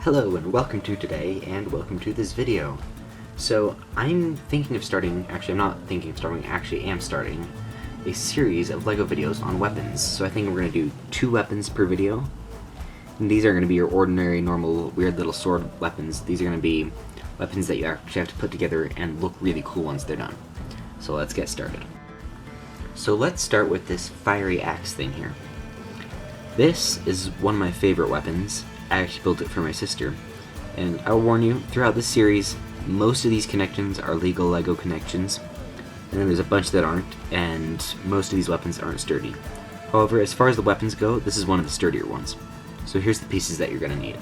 Hello and welcome to today, and welcome to this video. So I'm thinking of starting, I'm not thinking of starting, actually am starting a series of LEGO videos on weapons. So I think we're going to do 2 weapons per video. And these are going to be your ordinary, normal, weird little sword weapons. These are going to be weapons that you actually have to put together and look really cool once they're done. So let's get started. So let's start with this fiery axe thing here. This is one of my favorite weapons. I actually built it for my sister, and I'll warn you, throughout this series, most of these connections are legal LEGO connections, and then there's a bunch that aren't, and most of these weapons aren't sturdy. However, as far as the weapons go, this is one of the sturdier ones. So here's the pieces that you're going to need.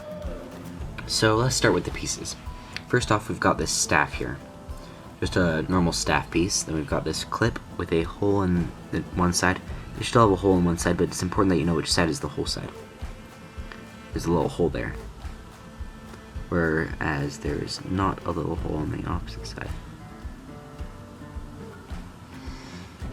So let's start with the pieces. First off, we've got this staff here. Just a normal staff piece. Then we've got this clip with a hole in one side. You should all have a hole in one side, but it's important that you know which side is the hole side. There's a little hole there, whereas there's not a little hole on the opposite side.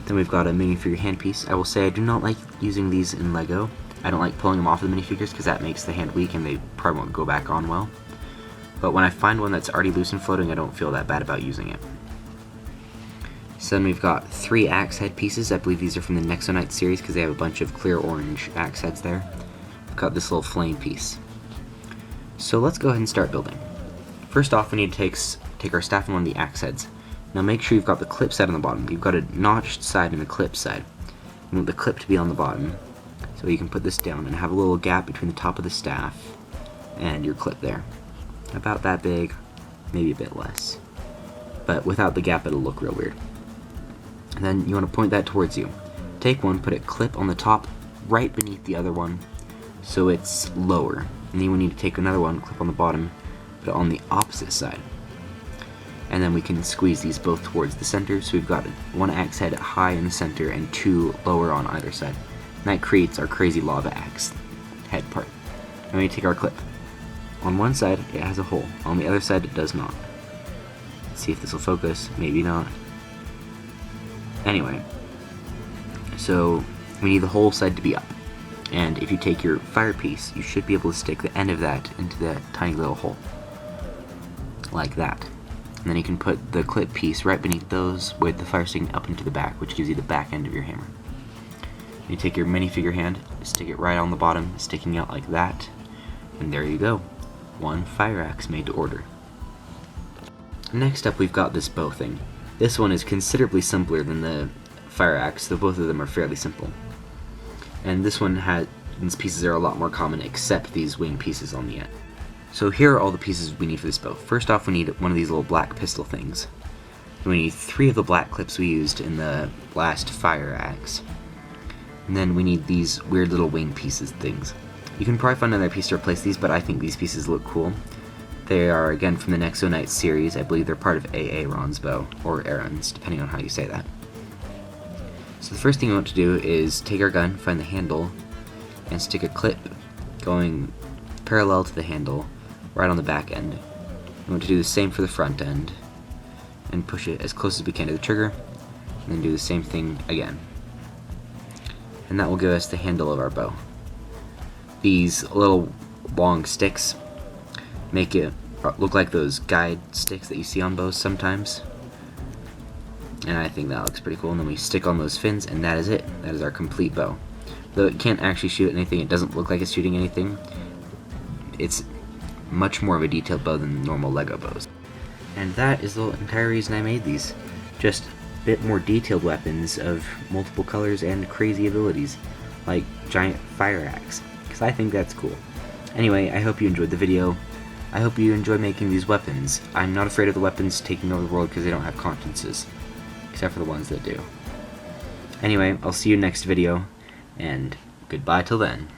Then we've got a minifigure hand piece. I will say I do not like using these in LEGO. I don't like pulling them off of the minifigures because that makes the hand weak and they probably won't go back on well. But when I find one that's already loose and floating, I don't feel that bad about using it. So then we've got 3 axe head pieces. I believe these are from the Nexonite series because they have a bunch of clear orange axe heads there. Got this little flame piece. So let's go ahead and start building. First off, we need to take our staff and one of the axe heads. Now make sure you've got the clip side on the bottom. You've got a notched side and a clip side. You want the clip to be on the bottom, so you can put this down and have a little gap between the top of the staff and your clip there. About that big, maybe a bit less. But without the gap, it'll look real weird. And then you want to point that towards you. Take one, put a clip on the top right beneath the other one, so it's lower. And then we need to take another one, clip on the bottom, put it on the opposite side. And then we can squeeze these both towards the center, so we've got 1 axe head high in the center and 2 lower on either side. And that creates our crazy lava axe head part. And we take our clip. On one side, it has a hole. On the other side, it does not. Let's see if this will focus. Maybe not. Anyway, so we need the whole side to be up. And if you take your fire piece, you should be able to stick the end of that into that tiny little hole. Like that. And then you can put the clip piece right beneath those with the fire sticking up into the back, which gives you the back end of your hammer. You take your minifigure hand, stick it right on the bottom, sticking out like that, and there you go. 1 fire axe made to order. Next up, we've got this bow thing. This one is considerably simpler than the fire axe, though both of them are fairly simple. And this one these pieces are a lot more common, except these wing pieces on the end. So here are all the pieces we need for this bow. First off, we need one of these little black pistol things. We need 3 of the black clips we used in the last fire axe. And then we need these weird little wing pieces things. You can probably find another piece to replace these, but I think these pieces look cool. They are, again, from the Nexonite series. I believe they're part of Aaron's bow, or Aaron's, depending on how you say that. So the first thing we want to do is take our gun, find the handle, and stick a clip going parallel to the handle right on the back end. We want to do the same for the front end and push it as close as we can to the trigger, and then do the same thing again. And that will give us the handle of our bow. These little long sticks make it look like those guide sticks that you see on bows sometimes. And I think that looks pretty cool. And then we stick on those fins, and that is it. That is our complete bow. Though it can't actually shoot anything, it doesn't look like it's shooting anything. It's much more of a detailed bow than normal LEGO bows. And that is the entire reason I made these. Just a bit more detailed weapons of multiple colors and crazy abilities, like giant fire axe, because I think that's cool. Anyway, I hope you enjoyed the video. I hope you enjoy making these weapons. I'm not afraid of the weapons taking over the world because they don't have consciences. Except for the ones that do. Anyway, I'll see you next video, and goodbye till then.